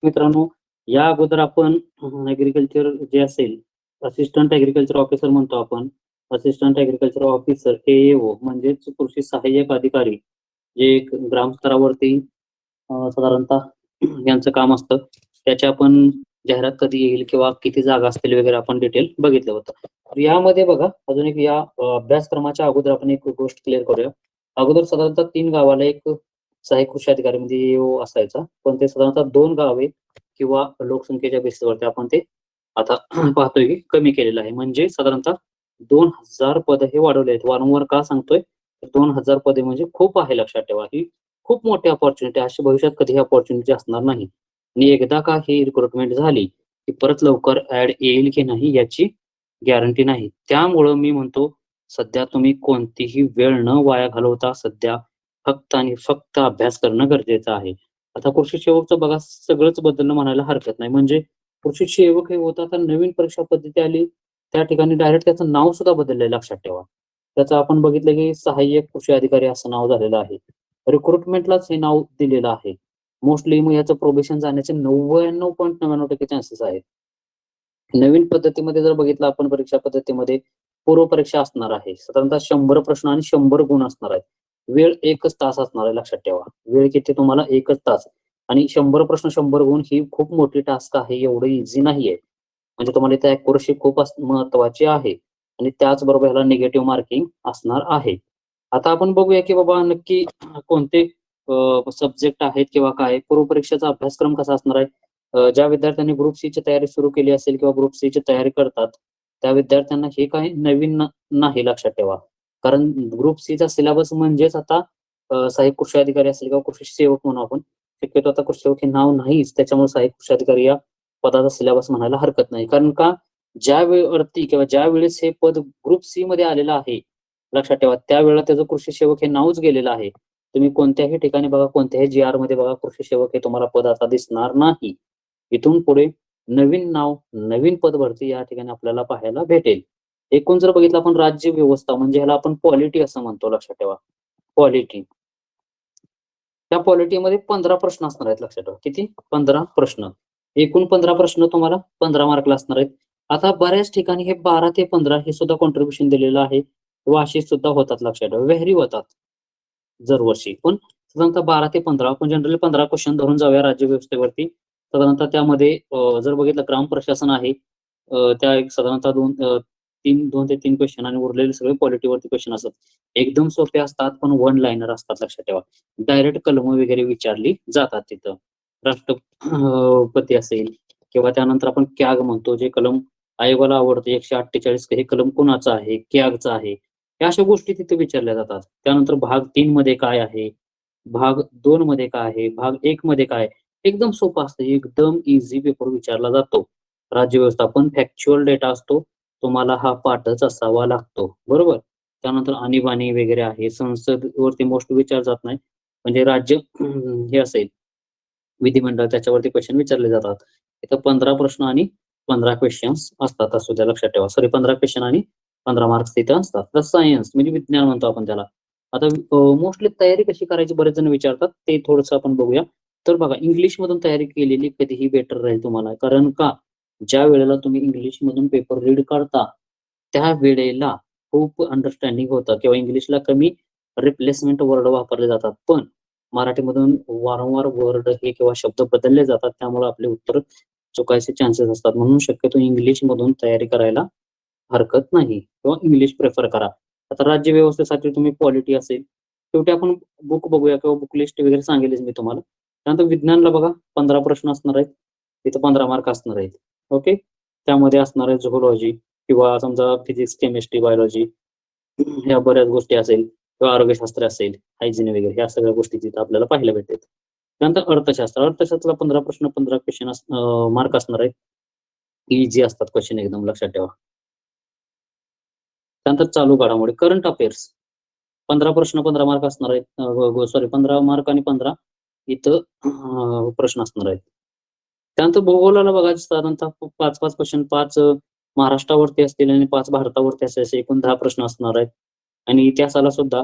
मित्रांनो, या अगोदर आपण ॲग्रीकल्चर जे असेल, असिस्टंट ॲग्रीकल्चर ऑफिसर म्हणतो आपण. असिस्टंट ॲग्रीकल्चर ऑफिसर AAO म्हणजेच कृषी सहाय्यक अधिकारी, जे एक ग्रामस्तरावरती साधारणतः यांचं काम असतं. त्याची आपण जाहिरात कधी येईल किंवा किती जागा असतील वगैरे आपण डिटेल बघितलं होतं. तर यामध्ये बघा अजून एक या अभ्यासक्रमाच्या अगोदर आपण एक गोष्ट क्लिअर करूया. अगोदर साधारणतः 3 गावाला एक सहाय्यक कृषी अधिकारी म्हणजे AO असायचा. पण ते साधारणतः 2 गावे किंवा लोकसंख्येच्या बेसिसवरती आपण ते आता पाहतोय की कमी केलेलं आहे. म्हणजे साधारणतः 2000 पदं हे वाढवले आहेत. वारंवार का सांगतोय? तर 2000 पदे म्हणजे खूप आहे, लक्षात ठेवा. ही खूप मोठी अपॉर्च्युनिटी, अशी भविष्यात कधीही अपॉर्च्युनिटी असणार नाही. आणि एकदा का ही रिक्रुटमेंट झाली, की परत लवकर ॲड येईल की नाही याची गॅरंटी नाही. त्यामुळं मी म्हणतो, सध्या तुम्ही कोणतीही वेळ न वाया घालवता सध्या फक्त आणि फक्त अभ्यास करणं गरजेचं आहे. आता कृषी सेवकचं बघा सगळंच बदलणं म्हणायला हरकत नाही. म्हणजे कृषी सेवक हे होतं, आता नवीन परीक्षा पद्धती आली, त्या ठिकाणी डायरेक्ट त्याचं नाव सुद्धा बदललंय, लक्षात ठेवा. त्याचं आपण बघितलं की सहाय्यक कृषी अधिकारी असं नाव झालेलं आहे. रिक्रुटमेंटलाच हे नाव दिलेलं आहे. मोस्टली मग याचं प्रोबेशन जाण्याचे 99.99% चान्सेस आहेत. नवीन पद्धतीमध्ये जर बघितलं आपण परीक्षा पद्धतीमध्ये पूर्वपरीक्षा असणार आहे. साधारणतः 100 प्रश्न आणि 100 गुण असणार आहेत. वेळ 1च तास असणार आहे, लक्षात ठेवा. वेळ किती तुम्हाला 1च तास आणि 100 प्रश्न 100 गुण ही खूप मोठी टास्क आहे. एवढं इझी नाहीये. म्हणजे तुम्हाला इथे ॲक्युरसी खूप महत्त्वाची आहे आणि त्याचबरोबर ह्याला निगेटिव्ह मार्किंग असणार आहे. आता आपण बघूया की बाबा नक्की कोणते सब्जेक्ट आहेत किंवा काय पूर्वपरीक्षेचा अभ्यासक्रम कसा असणार आहे. ज्या विद्यार्थ्यांनी ग्रुप सीची तयारी सुरू केली असेल किंवा ग्रुप सीची तयारी करतात, त्या विद्यार्थ्यांना हे काही नवीन नाही, लक्षात ठेवा. कारण ग्रुप सीचा सिलेबस म्हणजेच आता सहाय्यक कृषी अधिकारी असेल किंवा कृषी सेवक म्हणू आपण. शक्यतो आता कृषी सेवक हे नाव नाहीच, त्याच्यामुळे सहाय्यक कृषी अधिकारी या पदाचा सिलेबस म्हणायला हरकत नाही. कारण का ज्या वेळेवरती किंवा ज्यावेळेस हे पद ग्रुप सी मध्ये आलेलं आहे, लक्षात ठेवा, त्यावेळेला त्याचं कृषी सेवक हे नावच गेलेलं आहे. तुम्ही कोणत्याही ठिकाणी बघा, कोणत्याही GR मध्ये बघा, कृषी सेवक हे तुम्हाला पद आता दिसणार नाही. इथून पुढे नवीन नाव, नवीन पदभरती या ठिकाणी आपल्याला पाहायला भेटेल. एकूण जर बघितलं आपण राज्य व्यवस्था म्हणजे ह्याला आपण पॉलिटी असं म्हणतो, लक्षात ठेवा. पॉलिटी. त्या पॉलिटीमध्ये 15 प्रश्न असणार आहेत, लक्षात ठेवा. किती? 15 प्रश्न. एकूण 15 प्रश्न तुम्हाला 15 मार्कला असणार आहेत. आता बऱ्याच ठिकाणी हे 12 ते 15 हे सुद्धा कॉन्ट्रिब्युशन दिलेलं आहे किंवा अशी सुद्धा होतात, लक्षात ठेवा. व्हेरी होतात दरवर्षी. पण साधारणतः 12 ते 15 आपण जनरली 15 क्वेश्चन धरून जाऊया राज्य व्यवस्थेवरती. साधारणतः त्यामध्ये जर बघितलं ग्राम प्रशासन आहे, त्या एक साधारणतः 2 ते 3 क्वेश्चन आणि उरलेले सगळे पॉलिटीवरती क्वेश्चन असतात. एकदम सोपे असतात, पण वन लाईनर असतात, लक्षात ठेवा. डायरेक्ट कलम वगैरे विचारली जातात तिथं. राष्ट्रपती असेल किंवा त्यानंतर आपण कॅग म्हणतो, जे कलम आयोगाला आवडतं 148, हे कलम कुणाचं आहे? कॅगचं आहे. या अशा गोष्टी तिथे विचारल्या जातात. त्यानंतर भाग 3 मध्ये काय आहे? भाग 2 मध्ये काय आहे? भाग 1 मध्ये काय आहे? एकदम सोपं असतं. एकदम इझी पेपर विचारला जातो. राज्य व्यवस्थापन फॅक्च्युअल डेटा असतो. तुम्हाला हा पाठच असावा लागतो. बरोबर? त्यानंतर आणीबाणी वगैरे आहे. संसदवरती मोस्ट विचारला जात नाही. म्हणजे राज्य हे असेल विधिमंडळ, त्याच्यावरती क्वेश्चन विचारले जातात. इथं 15 प्रश्न आणि 15 क्वेश्चन्स असतात, असू द्या, लक्षात ठेवा. सॉरी, 15 क्वेश्चन आणि 15 मार्क्स तिथं असतात. तर सायन्स म्हणजे विज्ञान म्हणतो आपण त्याला. आता मोस्टली तयारी कशी करायची बरेच जण विचारतात, ते थोडंसं आपण बघूया. तर बघा, इंग्लिशमधून तयारी केलेली कधीही बेटर राहील तुम्हाला. कारण का ज्या वेळेला तुम्ही इंग्लिशमधून पेपर रीड करता, त्यावेळेला खूप अंडरस्टँडिंग होतं किंवा इंग्लिशला कमी रिप्लेसमेंट वर्ड वापरले जातात. पण मराठीमधून वारंवार वर्ड हे किंवा शब्द बदलले जातात. त्यामुळे आपले उत्तर चुकायचे चान्सेस असतात. म्हणून शक्यतो इंग्लिशमधून तयारी करायला हरकत नाही किंवा इंग्लिश प्रेफर करा. आता राज्य व्यवस्थेसाठी तुम्ही पॉलिटी असेल, शेवटी आपण बुक बघूया किंवा बुक लिस्ट वगैरे सांगेलच मी तुम्हाला. त्यानंतर विज्ञानला बघा 15 प्रश्न असणार आहेत. तिथं 15 मार्क असणार आहेत. ओके. त्यामध्ये असणार आहे झुऑलॉजी किंवा समजा फिजिक्स, केमिस्ट्री, बायोलॉजी ह्या बऱ्याच गोष्टी असेल किंवा आरोग्यशास्त्र असेल, हायजीन वगैरे ह्या सगळ्या गोष्टी तिथं आपल्याला पाहायला भेटतात. त्यानंतर अर्थशास्त्र. अर्थशास्त्राला 15 प्रश्न 15 क्वेश्चन मार्क असणार आहेत. इझी असतात क्वेश्चन एकदम, लक्षात ठेवा. त्यानंतर चालू घडामोडी, करंट अफेअर्स. 15 प्रश्न 15 मार्क असणार आहेत. सॉरी, 15 मार्क आणि 15 इथं प्रश्न असणार आहेत. त्यानंतर भूगोलाला बघा साधारणतः 5-5 क्वेश्चन, 5 महाराष्ट्रावरती असतील आणि 5 भारतावरती असे असे एकूण 10 प्रश्न असणार आहेत. आणि इतिहासाला सुद्धा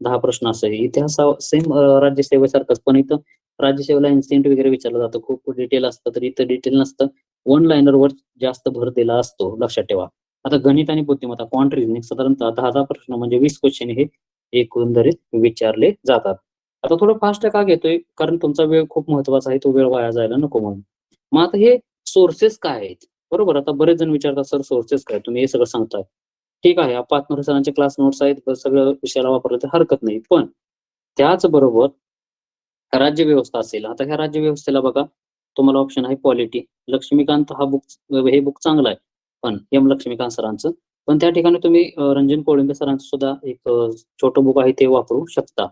10 प्रश्न असे. इतिहास सेम राज्यसेवेसारखंच, पण इथं राज्यसेवेला इन्सिडेंट वगैरे विचारलं जातं, खूप डिटेल असतं, तर इथं डिटेल नसतं, वन लाईनरवर जास्त भर दिला असतो, लक्षात ठेवा. आता गणित आणि बुद्धिमत्ता क्वांट रिझनिंग साधारणतः 10 प्रश्न म्हणजे 20 क्वेश्चन हे एकंदरीत विचारले जातात. आता थोडं फास्ट का घेतोय, कारण तुमचा वेळ खूप महत्वाचा आहे, तो वेळ वाया जायला नको म्हणून. मग आता हे सोर्सेस काय आहेत, बरोबर. आता बरेच जण विचारतात, सर सोर्सेस काय, तुम्ही हे सगळं सांगताय. ठीक आहे, पातनुरे सरांचे क्लास नोट्स आहेत, सगळं विषयाला वापरलं तर हरकत नाही. पण त्याचबरोबर राज्य व्यवस्था असेल. आता ह्या राज्य व्यवस्थेला बघा, तुम्हाला ऑप्शन आहे पॉलिटी. लक्ष्मीकांत हा हे बुक चांगलं आहे, पण एम लक्ष्मीकांत सरांचं. पण त्या ठिकाणी तुम्ही रंजन कोळिंबे सरांचं सुद्धा एक छोटं बुक आहे, ते वापरू शकता.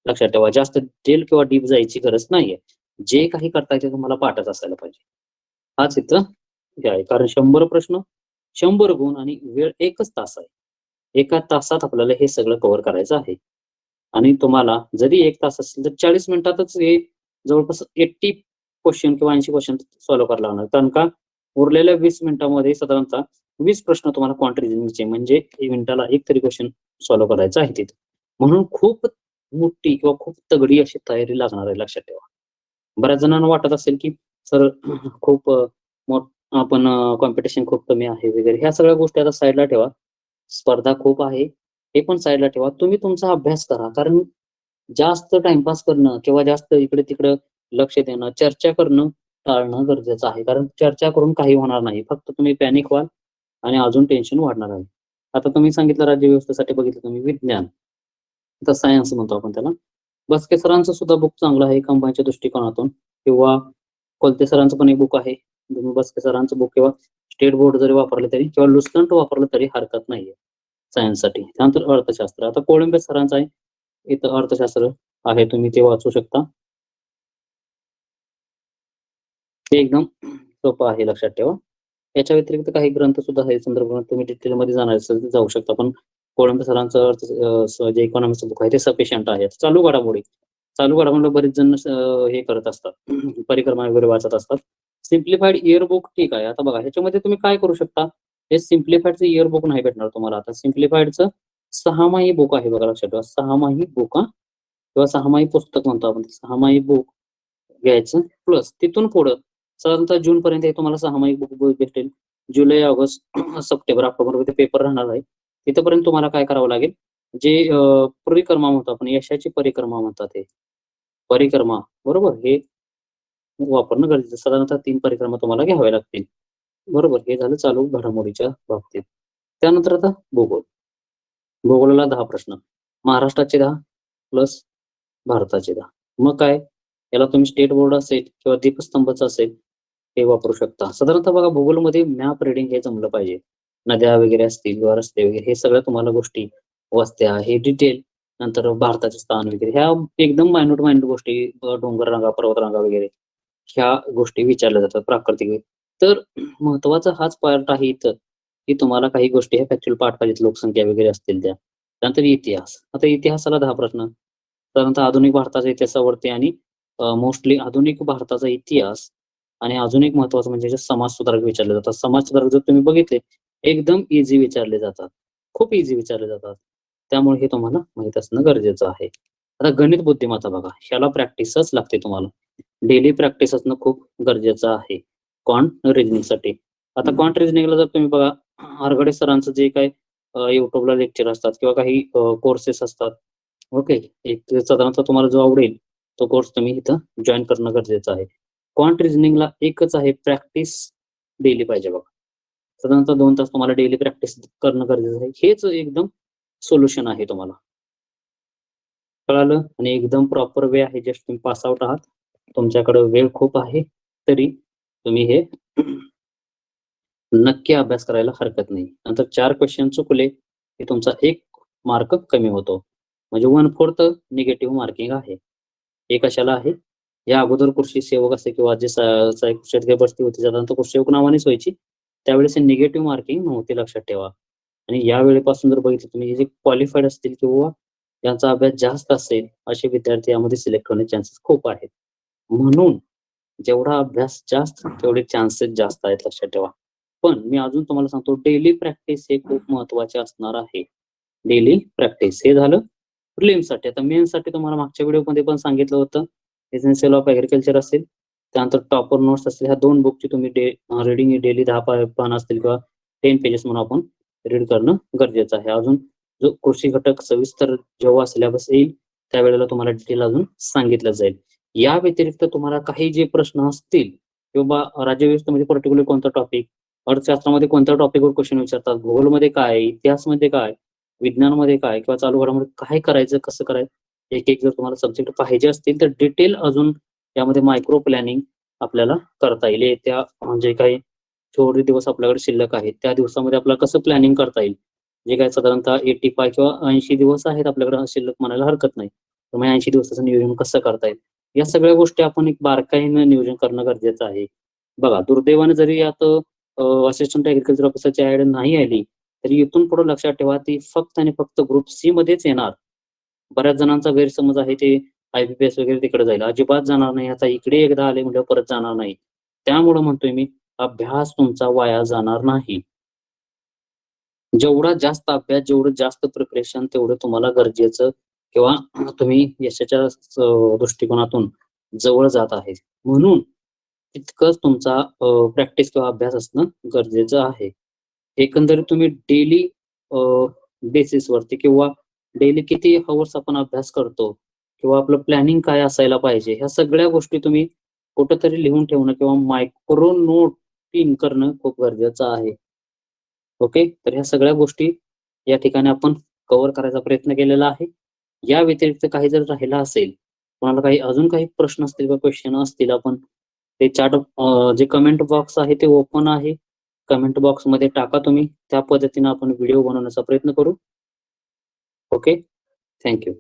लक्षात ठेवा, जास्त डिटेल किंवा डीप जायची गरज नाहीये. जे काही करताय ते तुम्हाला पाठच असायला पाहिजे. हाच इथं हे आहे, कारण 100 प्रश्न, 100 गुण आणि वेळ 1च तास आहे. 1 तासात आपल्याला हे सगळं कव्हर करायचं आहे. आणि तुम्हाला जरी 1 तास असेल तर 40 मिनिटातच हे जवळपास 80 क्वेश्चन किंवा 80 क्वेश्चन सॉल्व्ह करायला लागणार. कारण का उरलेल्या 20 मिनिटांमध्ये साधारणतः 20 प्रश्न तुम्हाला क्वांट रिझनिंगचे, म्हणजे मिनिटाला एक तरी क्वेश्चन सॉल्व्ह करायचं आहे तिथे. म्हणून खूप मोठी किंवा खूप तगडी अशी तयारी लागणार आहे, लक्षात ठेवा. बऱ्याच जणांना वाटत असेल की सर खूप आपण कॉम्पिटिशन खूप कमी आहे वगैरे, ह्या सगळ्या गोष्टी आता साईडला ठेवा. स्पर्धा खूप आहे, हे पण साईडला ठेवा. तुम्ही तुमचा अभ्यास करा, कारण जास्त टाइमपास करणं किंवा जास्त इकडे-तिकडे लक्ष देणं, चर्चा करणं टाळणं गरजेचं आहे. कारण चर्चा करून काही होणार नाही. फक्त तुम्ही पॅनिक व्हाल आणि अजून टेन्शन वाढणार आहे. आता तुम्ही सांगितलं राज्य व्यवस्थेसाठी बघितलं तुम्ही विज्ञान, तर सायन्स म्हणतो आपण त्याला. बस्के सरांचं सुद्धा बुक चांगलं आहे कंबाईनच्या दृष्टिकोनातून, किंवा कोलते सरांचं पण एक बुक आहे. तुम्ही बस्के सरांचं बुक किंवा स्टेट बोर्ड जरी वापरले तरी, किंवा लुसंट वापरलं तरी हरकत नाहीये सायन्ससाठी. त्यानंतर अर्थशास्त्र, आता कोळंबे सरांचं आहे इथं अर्थशास्त्र आहे, तुम्ही ते वाचू शकता. ते एकदम सोपं आहे, लक्षात ठेवा. याच्या व्यतिरिक्त काही ग्रंथ सुद्धा आहे, संदर्भात तुम्ही डिटेलमध्ये जाणार असेल तर जाऊ शकता. पण कोळंबे सरांचं जे इकॉनॉमिक्सचं बुक आहे ते सफिशियंट आहे. चालू घडामोडी बरेच जण हे करत असतात, परिक्रमा वगैरे वाचत असतात. सिम्प्लिफाईड इयर बुक ठीक आहे. आता बघा, ह्याच्यामध्ये तुम्ही काय करू शकता, हे सिम्प्लिफाईडचं इयर बुक नाही भेटणार तुम्हाला. आता सिम्प्लिफाईडचं 6माही बुक आहे बघा, लक्षात ठेवा. 6माही बुक, किंवा 6माही पुस्तक म्हणतो आपण, 6माही बुक घ्यायचं. प्लस तिथून पुढं साधारणतः जून पर्यंत हे तुम्हाला 6माही बुक भेटेल. जुलै, ऑगस्ट, सप्टेंबर, ऑक्टोबर मध्ये पेपर राहणार आहे. तिथपर्यंत तुम्हाला काय करावं लागेल, जे परिक्रमा म्हणतो आपण, यशाची परिक्रमा म्हणतात, हे परिक्रमा, बरोबर, हे वापरणं गरजेचं. साधारणतः 3 परिक्रमा तुम्हाला घ्याव्या लागतील, बरोबर. हे झालं चालू घडामोडीच्या बाबतीत. त्यानंतर आता भूगोल. भूगोलाला 10 प्रश्न, महाराष्ट्राचे 10 प्लस भारताचे 10. मग काय, याला तुम्ही स्टेट बोर्ड असेल किंवा दीपस्तंभच असेल, हे वापरू शकता. साधारणतः बघा, भूगोलमध्ये मॅप रिडिंग हे जमलं पाहिजे. नद्या वगैरे असतील किंवा रस्ते वगैरे, हे सगळ्या तुम्हाला गोष्टी, वस्त्या, हे डिटेल. नंतर भारताचे स्थान वगैरे, ह्या एकदम मायन्यूट गोष्टी, डोंगर रांगा, पर्वतरांगा वगैरे, ह्या गोष्टी विचारल्या जातात, प्राकृतिक. तर महत्वाचा हाच पार्ट आहे इथं, की तुम्हाला काही गोष्टी ह्या फॅक्च्युअल पार्ट पाहिजेत, लोकसंख्या वगैरे असतील त्या. त्यानंतर इतिहास. आता इतिहासाला 10 प्रश्न, साधारणतः आधुनिक भारताच्या इतिहासावरती, आणि मोस्टली आधुनिक भारताचा इतिहास. आणि अजून एक महत्वाचं म्हणजे जे समाज सुधारक विचारले जातात. समाज सुधारक जर तुम्ही बघितले, एकदम इझी विचारले जातात, खूप इझी विचारले जातात. त्यामुळे हे तुम्हाला माहित असणं गरजेचं आहे. आता गणित बुद्धिमत्ता बघा, ह्याला प्रॅक्टिसच लागते तुम्हाला. डेली प्रॅक्टिस असणं खूप गरजेचं आहे क्वांट रिझनिंगसाठी. आता क्वांट रिझनिंगला जर तुम्ही बघा, आरगडे सरांचं जे काही युट्यूबला लेक्चर असतात किंवा काही कोर्सेस असतात, ओके, एक साधारणतः तुम्हाला जो आवडेल तो कोर्स तुम्ही इथं जॉईन करणं गरजेचं आहे. क्वांट रिझनिंगला एकच आहे, प्रॅक्टिस डेली पाहिजे बघा. साधारणतः 2 तास तुम्हाला डेली प्रॅक्टिस करणं गरजेचं आहे. हेच एकदम सोल्युशन आहे तुम्हाला. कळालं? आणि एकदम प्रॉपर वे आहे. जस्ट तुम्ही पास आउट आहात, तुमच्याकडे वेळ खूप आहे, तरी तुम्ही हे नक्की अभ्यास करायला हरकत नाही. नंतर 4 क्वेश्चन चुकले की तुमचा 1 मार्क कमी होतो. म्हणजे 1/4 निगेटिव्ह मार्किंग आहे. हे कशाला आहे? या अगोदर कृषी सेवक असे किंवा जे सहाय्यक कृषी भरती होती, साधारणतः कृषी सेवक नावानेच व्हायची. त्यावेळेस निगेटिव्ह मार्किंग नव्हती, लक्षात ठेवा. आणि या वेळेपासून जर बघितलं तुम्ही, जे क्वालिफाईड असतील किंवा ज्यांचा अभ्यास जास्त असेल, असे विद्यार्थी यामध्ये सिलेक्ट होण्याचे चान्सेस खूप आहेत. म्हणून जेवढा अभ्यास जास्त, तेवढे चान्सेस जास्त आहेत, लक्षात ठेवा. पण मी अजून तुम्हाला सांगतो, डेली प्रॅक्टिस हे खूप महत्वाचे असणार आहे. डेली प्रॅक्टिस हे झालं प्रिलिम्ससाठी. आता मेन्ससाठी तुम्हाला मागच्या व्हिडिओमध्ये पण सांगितलं होतं, एसेन्शियल ऑफ ऍग्रिकल्चर असेल, त्यानंतर टॉपर नोट्स असतील, ह्या 2 बुकची तुम्ही रिडिंग डेली 10 पान असतील किंवा 10 पेजेस म्हणून आपण रीड करणं गरजेचं आहे. अजून जो कृषी घटक सविस्तर जेव्हा सिलेबस येईल त्यावेळेला तुम्हाला डिटेल अजून सांगितलं जाईल. या व्यतिरिक्त तुम्हाला काही जे प्रश्न असतील किंवा राज्यव्यवस्थेमध्ये पर्टिक्युलर कोणता टॉपिक, अर्थशास्त्रामध्ये कोणत्या टॉपिकवर क्वेश्चन विचारतात, भूगोलमध्ये काय, इतिहासमध्ये काय, विज्ञानमध्ये काय किंवा चालू घडामोडी काय करायचं, कसं करायचं, एक जर तुम्हाला सब्जेक्ट पाहिजे असतील तर डिटेल अजून यामध्ये मायक्रो प्लॅनिंग आपल्याला करता येईल. येत्या जे काही थोडे दिवस आपल्याकडे शिल्लक आहेत त्या दिवसामध्ये आपल्याला कसं प्लॅनिंग करता येईल, जे काही साधारणतः 85 किंवा 80 दिवस आहेत आपल्याकडे शिल्लक म्हणायला हरकत नाही. त्यामुळे 80 दिवसाचं नियोजन कसं करता येईल, या सगळ्या गोष्टी आपण एक बारकाईनं नियोजन करणं गरजेचं आहे. बघा, दुर्दैवाने जरी यात असिस्टंट ऍग्रिकल्चर ऑफिसरची ऍड नाही आली तरी इथून पुढे लक्षात ठेवा ती फक्त आणि फक्त ग्रुप सी मध्येच येणार. बऱ्याच जणांचा गैरसमज आहे ते IBPS वगैरे तिकडे जाईल, अजिबात जाणार नाही. आता इकडे एकदा आले म्हणजे परत जाणार नाही. त्यामुळे म्हणतोय मी, अभ्यास तुमचा वाया जाणार नाही. जेवढा जास्त अभ्यास, जेवढं जास्त प्रिपरेशन तेवढं तुम्हाला गरजेचं किंवा तुम्ही यशाच्या दृष्टिकोनातून जवळ जात आहे. म्हणून तितकंच तुमचा प्रॅक्टिस किंवा अभ्यास असणं गरजेचं आहे. एकंदरीत तुम्ही डेली बेसिसवरती किंवा डेली किती हवर्स आपण अभ्यास करतो किंवा आपलं प्लॅनिंग काय असायला पाहिजे, ह्या सगळ्या गोष्टी तुम्ही कुठंतरी लिहून ठेवणं किंवा मायक्रो नोटिंग करणं खूप गरजेचं आहे. ओके, तर ह्या सगळ्या गोष्टी या ठिकाणी आपण कव्हर करायचा प्रयत्न केलेला आहे. या व्यतिरिक्त काही जर राहिला असेल, कोणाला काही अजून काही प्रश्न असतील किंवा क्वेश्चन असतील, आपण ते चॅट जे कमेंट बॉक्स आहे ते ओपन आहे, कमेंट बॉक्समध्ये टाका तुम्ही. त्या पद्धतीने आपण व्हिडिओ बनवण्याचा प्रयत्न करू. Okay, thank you.